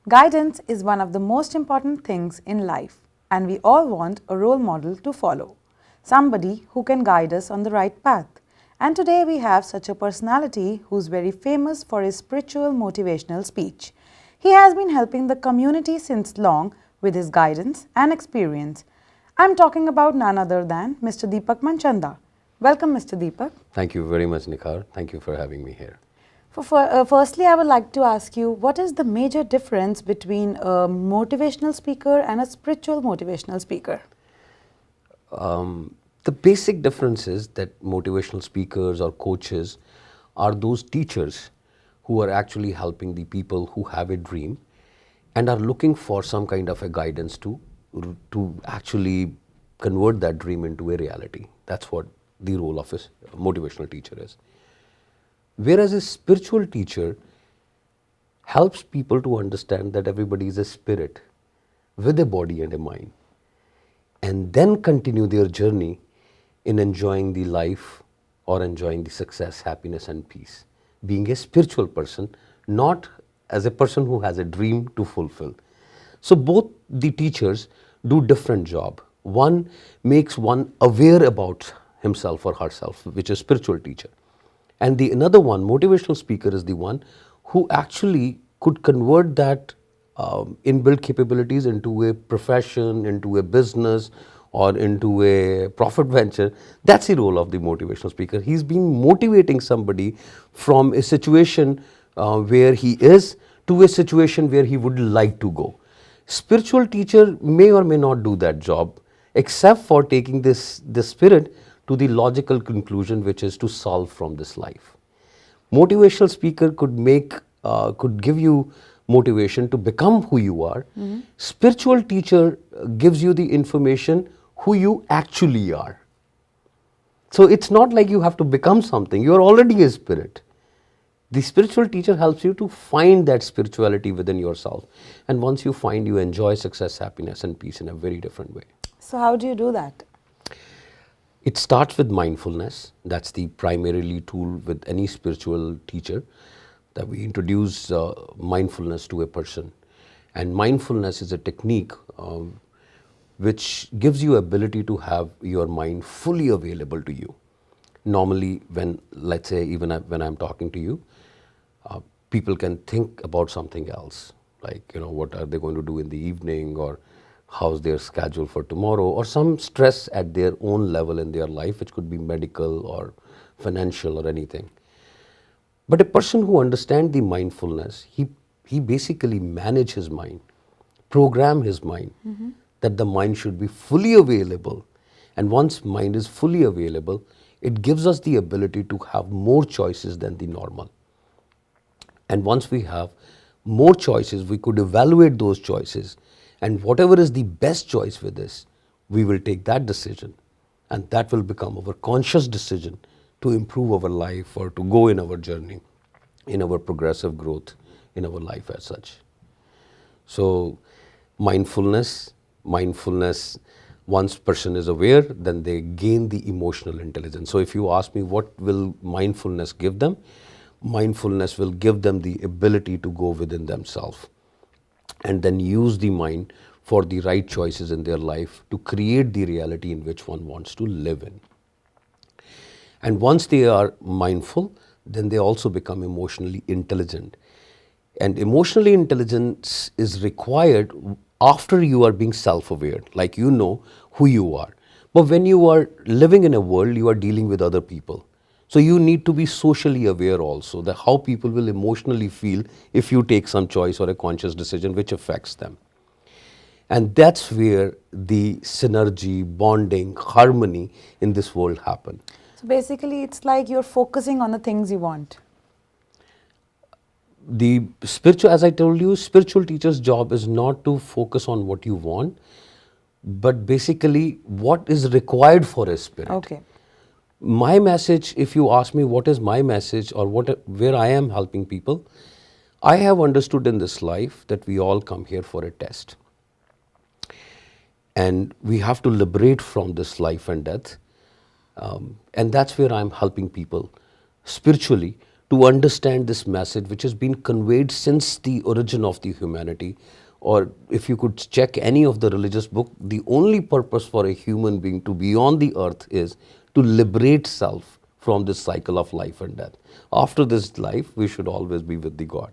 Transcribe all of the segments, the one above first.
Guidance is one of the most important things in life, and we all want a role model to follow, somebody who can guide us on the right path. And today we have such a personality who's very famous for his spiritual motivational speech. He has been helping the community since long with his guidance and experience. I'm talking about none other than Mr. Deepak Manchanda. Welcome, Mr. Deepak. Thank you very much, Nikhar. Thank you for having me here. Firstly, I would like to ask you, what is the major difference between a motivational speaker and a spiritual motivational speaker? The basic difference is that motivational speakers or coaches are those teachers who are actually helping the people who have a dream and are looking for some kind of a guidance to actually convert that dream into a reality. That's what the role of a motivational teacher is. Whereas a spiritual teacher helps people to understand that everybody is a spirit with a body and a mind, and then continue their journey in enjoying the life or enjoying the success, happiness and peace. Being a spiritual person, not as a person who has a dream to fulfill. So both the teachers do different job. One makes one aware about himself or herself, which is spiritual teacher. And the another one, motivational speaker, is the one who actually could convert that inbuilt capabilities into a profession, into a business, or into a profit venture. That's the role of the motivational speaker. He's been motivating somebody from a situation where he is to a situation where he would like to go. Spiritual teacher may or may not do that job, except for taking this spirit to the logical conclusion, which is to solve from this life. Motivational speaker could give you motivation to become who you are. Mm-hmm. Spiritual teacher gives you the information who you actually are. So it's not like you have to become something, you're already a spirit. The spiritual teacher helps you to find that spirituality within yourself. And once you find, you enjoy success, happiness and peace in a very different way. So how do you do that? It starts with mindfulness. That's the primarily tool with any spiritual teacher, that we introduce mindfulness to a person. And mindfulness is a technique which gives you ability to have your mind fully available to you. Normally, when, let's say, even when I'm talking to you, people can think about something else, like, what are they going to do in the evening, or how's their schedule for tomorrow, or some stress at their own level in their life, which could be medical or financial or anything. But a person who understands the mindfulness, he basically manage his mind, program his mind, mm-hmm. that the mind should be fully available. And once mind is fully available, it gives us the ability to have more choices than the normal. And once we have more choices, we could evaluate those choices. And whatever is the best choice with this, we will take that decision. And that will become our conscious decision to improve our life or to go in our journey, in our progressive growth, in our life as such. So mindfulness, once person is aware, then they gain the emotional intelligence. So if you ask me what will mindfulness give them, mindfulness will give them the ability to go within themselves and then use the mind for the right choices in their life to create the reality in which one wants to live in. And once they are mindful, then they also become emotionally intelligent. And emotionally intelligence is required after you are being self-aware, like you know who you are. But when you are living in a world, you are dealing with other people. So you need to be socially aware also, that how people will emotionally feel if you take some choice or a conscious decision which affects them. And that's where the synergy, bonding, harmony in this world happen. So basically it's like you're focusing on the things you want. The spiritual, as I told you, spiritual teacher's job is not to focus on what you want, but basically what is required for a spirit. Okay. My message, if you ask me what is my message or where I am helping people, I have understood in this life that we all come here for a test. And we have to liberate from this life and death. And that's where I'm helping people spiritually to understand this message which has been conveyed since the origin of the humanity. Or if you could check any of the religious book, the only purpose for a human being to be on the earth is to liberate self from this cycle of life and death. After this life, we should always be with the God.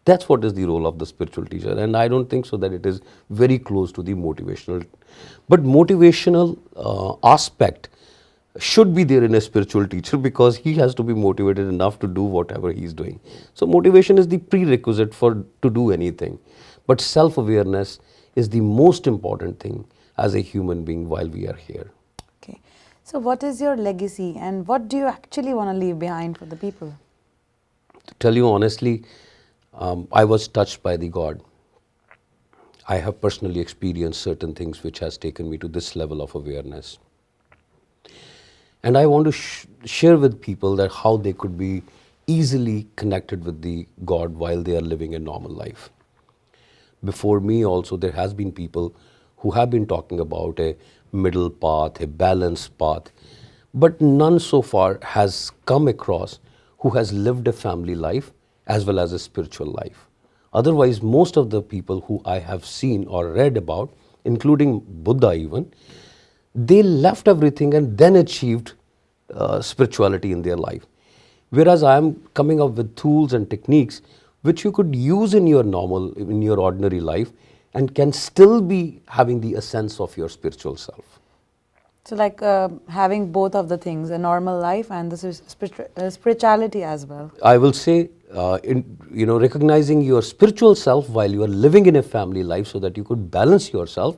That's what is the role of the spiritual teacher. And I don't think so that it is very close to the motivational. But motivational aspect should be there in a spiritual teacher, because he has to be motivated enough to do whatever he's doing. So motivation is the prerequisite for to do anything. But self-awareness is the most important thing as a human being while we are here. Okay. So what is your legacy and what do you actually want to leave behind for the people? To tell you honestly, I was touched by the God. I have personally experienced certain things which has taken me to this level of awareness. And I want to share with people that how they could be easily connected with the God while they are living a normal life. Before me also, there has been people who have been talking about a middle path, a balanced path, but none so far has come across who has lived a family life as well as a spiritual life. Otherwise, most of the people who I have seen or read about, including Buddha even, they left everything and then achieved spirituality in their life. Whereas I am coming up with tools and techniques which you could use in your normal, in your ordinary life, and can still be having the essence of your spiritual self. So like having both of the things, a normal life and the spirituality as well. I will say, recognizing your spiritual self while you are living in a family life, so that you could balance yourself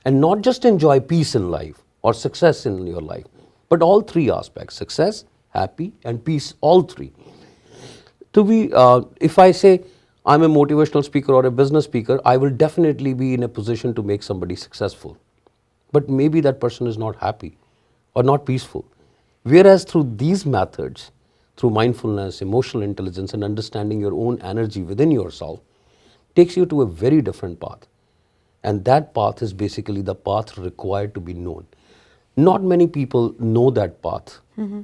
and not just enjoy peace in life or success in your life, but all three aspects: success, happy, and peace, all three. To be, if I say I'm a motivational speaker or a business speaker, I will definitely be in a position to make somebody successful. But maybe that person is not happy or not peaceful. Whereas through these methods, through mindfulness, emotional intelligence, and understanding your own energy within yourself, takes you to a very different path. And that path is basically the path required to be known. Not many people know that path. Mm-hmm.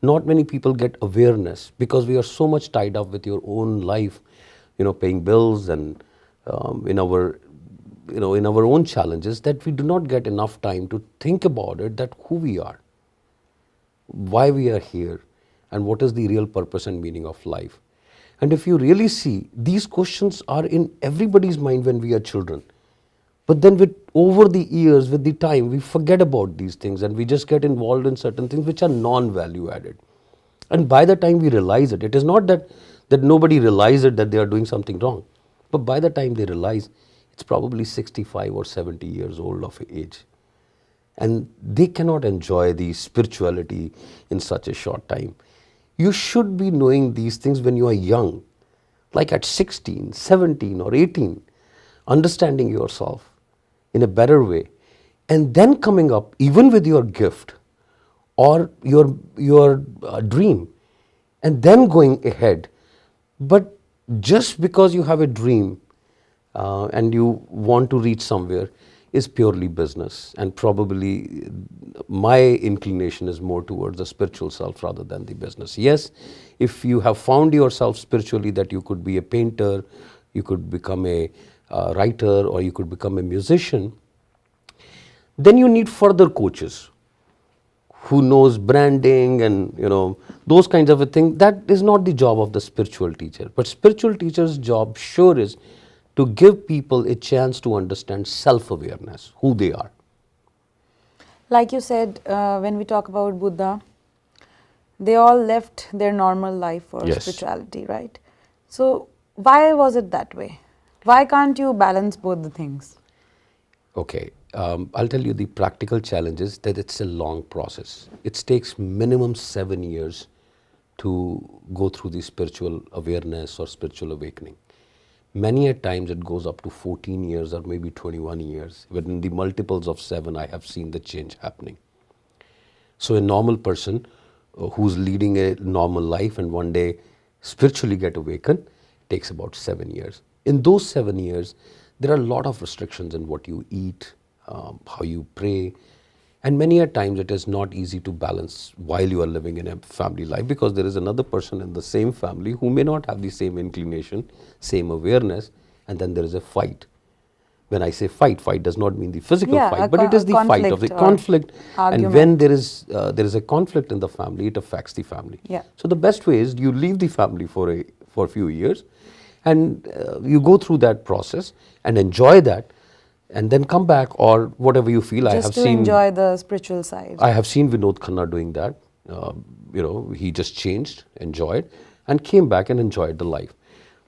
Not many people get awareness, because we are so much tied up with your own life, paying bills and in our own challenges, that we do not get enough time to think about it, that who we are, why we are here, and what is the real purpose and meaning of life. And if you really see, these questions are in everybody's mind when we are children. But then over the years, with the time, we forget about these things and we just get involved in certain things which are non-value added. And by the time we realize it, it is not that nobody realizes it, that they are doing something wrong. But by the time they realize, it's probably 65 or 70 years old of age. And they cannot enjoy the spirituality in such a short time. You should be knowing these things when you are young, like at 16, 17 or 18, understanding yourself in a better way, and then coming up even with your gift or your dream, and then going ahead. But just because you have a dream and you want to reach somewhere is purely business, and probably my inclination is more towards the spiritual self rather than the business. Yes, if you have found yourself spiritually, that you could be a painter, you could become a writer, or you could become a musician, then you need further coaches who knows branding and those kinds of a thing. That is not the job of the spiritual teacher. But spiritual teacher's job sure is to give people a chance to understand self-awareness, who they are. Like you said, when we talk about Buddha, they all left their normal life for spirituality, right? So why was it that way? Why can't you balance both the things? Okay, I'll tell you the practical challenge is that it's a long process. It takes minimum 7 years to go through the spiritual awareness or spiritual awakening. Many a times it goes up to 14 years or maybe 21 years. Within the multiples of 7, I have seen the change happening. So a normal person who's leading a normal life and one day spiritually get awakened takes about 7 years. In those 7 years, there are a lot of restrictions in what you eat, how you pray, And many a times it is not easy to balance while you are living in a family life, because there is another person in the same family who may not have the same inclination, same awareness, and then there is a fight. When I say fight, fight does not mean the physical Yeah, fight, but it is the fight of the conflict or conflict. And when argument. there is a conflict in the family, it affects the family. Yeah. So the best way is you leave the family for a few years, and you go through that process and enjoy that, and then come back, or whatever you feel. Just to enjoy the spiritual side. I have seen Vinod Khanna doing that. He just changed, enjoyed, and came back and enjoyed the life.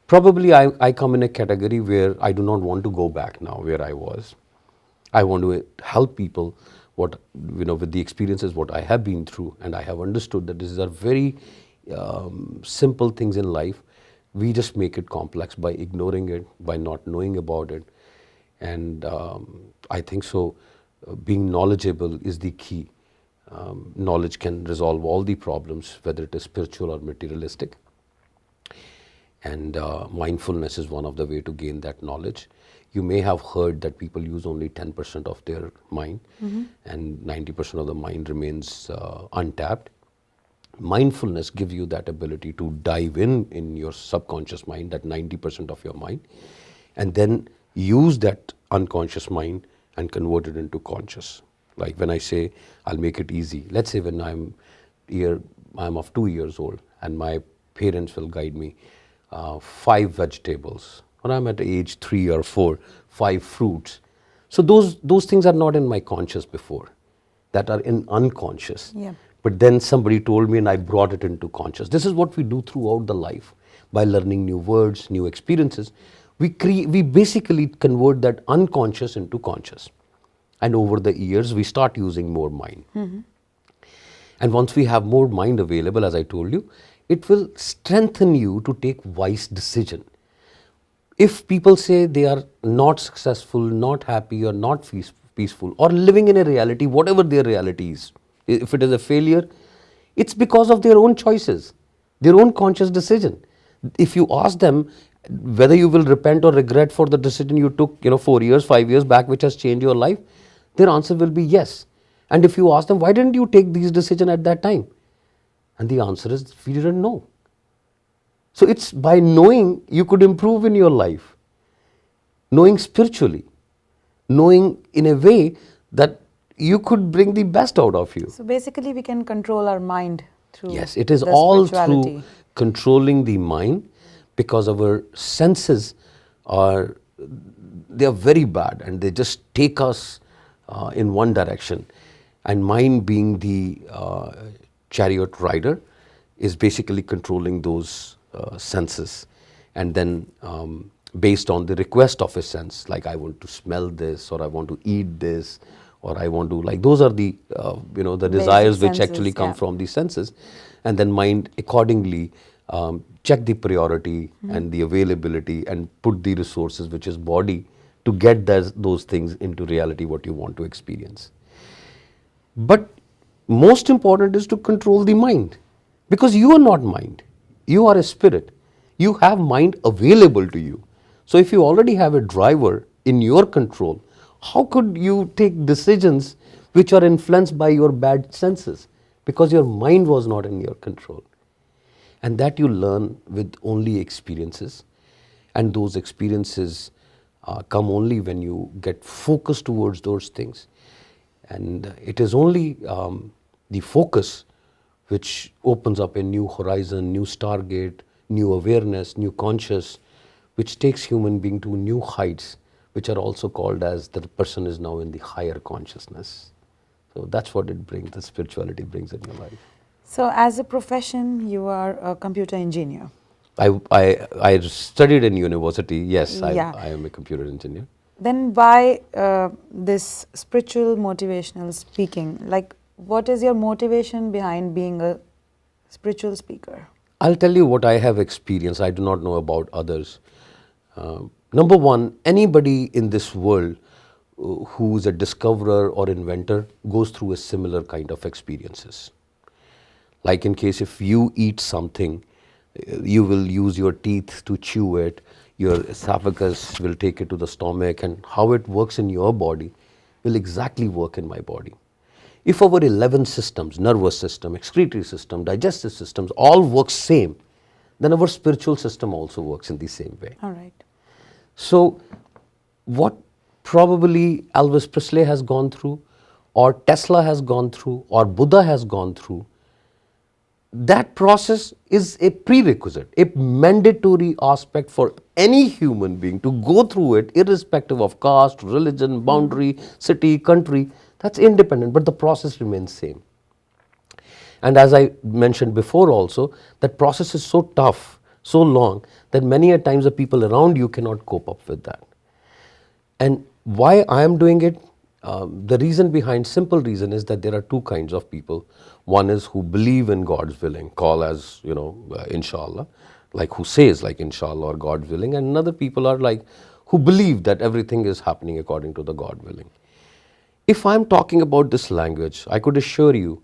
Probably I come in a category where I do not want to go back now where I was. I want to help people with the experiences what I have been through, and I have understood that these are very simple things in life. We just make it complex by ignoring it, by not knowing about it. And I think so. Being knowledgeable is the key. Knowledge can resolve all the problems, whether it is spiritual or materialistic. And mindfulness is one of the way to gain that knowledge. You may have heard that people use only 10% of their mind, and 90% of the mind remains untapped. Mindfulness gives you that ability to dive in your subconscious mind, that 90% of your mind, and then use that unconscious mind and convert it into conscious. Like when I say, I'll make it easy. Let's say when I'm of 2 years old, and my parents will guide me 5 vegetables. When I'm at age 3 or 4, 5 fruits. So those things are not in my conscious before, that are in unconscious. Yeah. But then somebody told me and I brought it into conscious. This is what we do throughout the life. By learning new words, new experiences, we basically convert that unconscious into conscious. And over the years, we start using more mind. And once we have more mind available, as I told you, it will strengthen you to take wise decision. If people say they are not successful, not happy, or not peaceful, or living in a reality, whatever their reality is, if it is a failure, it's because of their own choices, their own conscious decision. If you ask them whether you will repent or regret for the decision you took, 4 years, 5 years back, which has changed your life, their answer will be yes. And if you ask them, why didn't you take these decisions at that time? And the answer is, we didn't know. So it's by knowing you could improve in your life, knowing spiritually, knowing in a way that you could bring the best out of you. So basically we can control our mind through Yes, it is the all spirituality. through controlling the mind, because our senses they are very bad and they just take us in one direction. And mind, being the chariot rider, is basically controlling those senses. And then based on the request of a sense, like I want to smell this, or I want to eat this, or I want to, like, those are the the desires which senses, actually come yeah. from the senses. And then mind accordingly check the priority and the availability, and put the resources, which is body, to get those things into reality what you want to experience. But most important is to control the mind, because you are not mind, you are a spirit. You have mind available to you. So if you already have a driver in your control, how could you take decisions which are influenced by your bad senses? Because your mind was not in your control. And that you learn with only experiences. And those experiences come only when you get focused towards those things. And it is only the focus which opens up a new horizon, new stargate, new awareness, new conscious, which takes human being to new heights, which are also called as the person is now in the higher consciousness. So that's what it brings, the spirituality brings in your life. So as a profession, you are a computer engineer. I studied in university, yes, Yeah. I am a computer engineer. Then why this spiritual motivational speaking? Like, what is your motivation behind being a spiritual speaker? I'll tell you what I have experienced. I do not know about others. Number one, anybody in this world who is a discoverer or inventor goes through a similar kind of experiences. Like in case if you eat something, you will use your teeth to chew it, your esophagus will take it to the stomach, and how it works in your body will exactly work in my body. If our 11 systems, nervous system, excretory system, digestive systems, all work same, then our spiritual system also works in the same way. All right. So what probably Elvis Presley has gone through, or Tesla has gone through, or Buddha has gone through, that process is a prerequisite, a mandatory aspect for any human being to go through it, irrespective of caste, religion, boundary, city, country. That's independent, but the process remains same. And as I mentioned before also, that process is so tough, so long, that many a times the people around you cannot cope up with that. And why I am doing it, the reason behind, simple reason is that there are two kinds of people. One is who believe in God's willing, call as, inshallah, like who says like inshallah or God's willing, and another people are like who believe that everything is happening according to the God willing. If I'm talking about this language, I could assure you,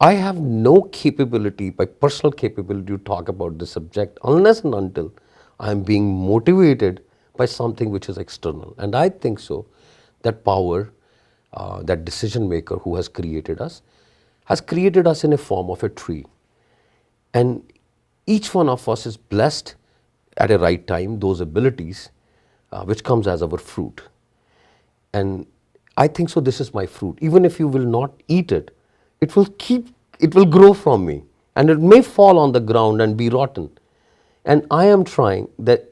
I have no capability, my personal capability to talk about this subject unless and until I'm being motivated by something which is external. And I think so, that power, that decision maker who has created us in a form of a tree. And each one of us is blessed at a right time, those abilities, which comes as our fruit. And I think so, this is my fruit. Even if you will not eat it, it will grow from me. And it may fall on the ground and be rotten. And I am trying that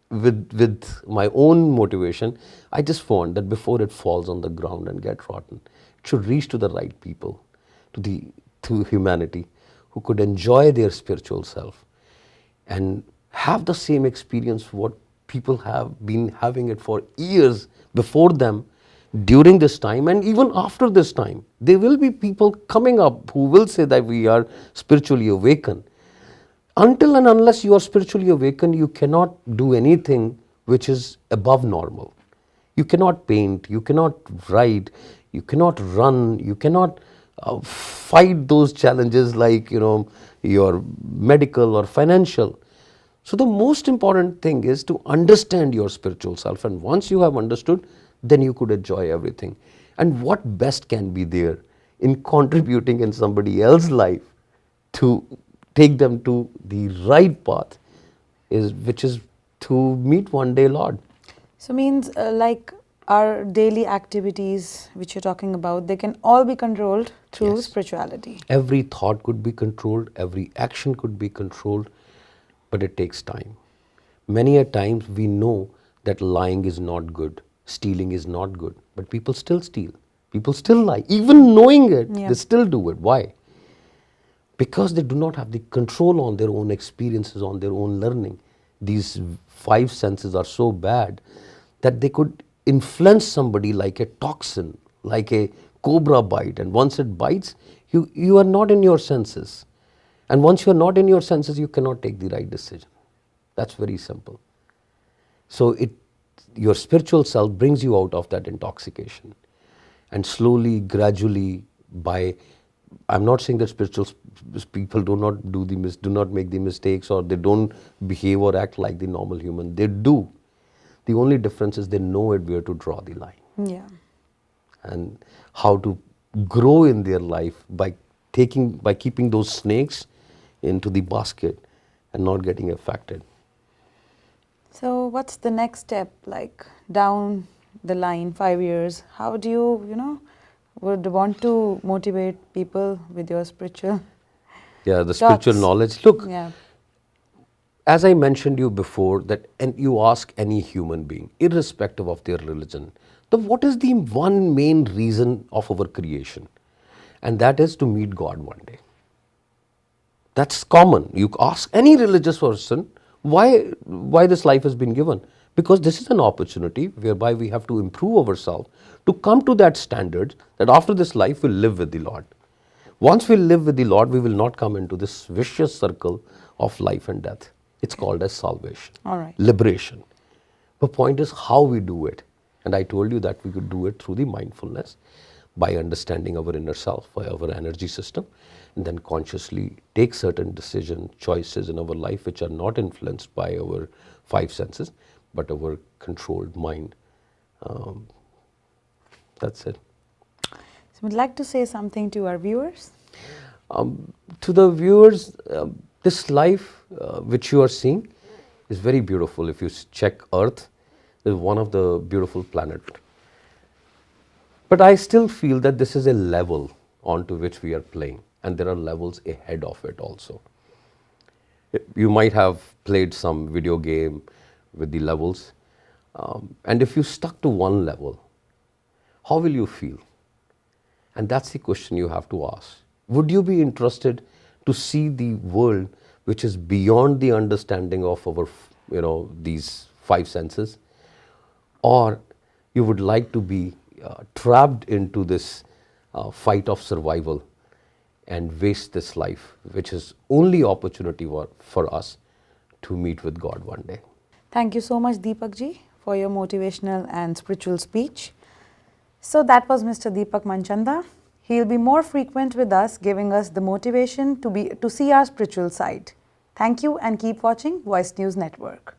with my own motivation, I just want that before it falls on the ground and get rotten, it should reach to the right people, to humanity, who could enjoy their spiritual self and have the same experience what people have been having it for years before them, during this time, and even after this time. There will be people coming up who will say that we are spiritually awakened. Until and unless you are spiritually awakened, you cannot do anything which is above normal. You cannot paint, you cannot write, you cannot run, you cannot fight those challenges like your medical or financial. So the most important thing is to understand your spiritual self, and once you have understood, then you could enjoy everything. And what best can be there in contributing in somebody else's life to take them to the right path, which is to meet one day Lord. So means like our daily activities which you're talking about, they can all be controlled through spirituality. Every thought could be controlled, every action could be controlled, but it takes time. Many a times we know that lying is not good, stealing is not good, but people still steal, people still lie, even knowing it, they still do it. Why? Because they do not have the control on their own experiences, on their own learning. These five senses are so bad that they could influence somebody like a toxin, like a cobra bite, and once it bites, you are not in your senses. And once you are not in your senses, you cannot take the right decision. That's very simple. So your spiritual self brings you out of that intoxication. And slowly, gradually, I'm not saying that spiritual people do not make the mistakes, or they don't behave or act like the normal human. They do. The only difference is they know where to draw the line. Yeah. And how to grow in their life by keeping those snakes into the basket and not getting affected. So what's the next step, like down the line, 5 years? How do you, would want to motivate people with your spiritual spiritual knowledge? Look, yeah. As I mentioned you before, and you ask any human being, irrespective of their religion, what is the one main reason of our creation? And that is to meet God one day. That's common. You ask any religious person why this life has been given. Because this is an opportunity whereby we have to improve ourselves to come to that standard that after this life we'll live with the Lord. Once we live with the Lord, we will not come into this vicious circle of life and death. It's called as salvation, liberation. The point is how we do it. And I told you that we could do it through the mindfulness, by understanding our inner self, by our energy system, and then consciously take certain choices in our life which are not influenced by our five senses, but our controlled mind. That's it. So would like to say something to our viewers? To the viewers, this life which you are seeing is very beautiful. If you check Earth, is one of the beautiful planets. But I still feel that this is a level onto which we are playing, and there are levels ahead of it also. You might have played some video game with the levels, and if you stuck to one level, how will you feel? And that's the question you have to ask. Would you be interested to see the world which is beyond the understanding of our, these five senses? Or you would like to be trapped into this fight of survival and waste this life, which is only opportunity for us to meet with God one day. Thank you so much, Deepak ji, for your motivational and spiritual speech. So that was Mr. Deepak Manchanda. He'll be more frequent with us, giving us the motivation to see our spiritual side. Thank you and keep watching Voice News Network.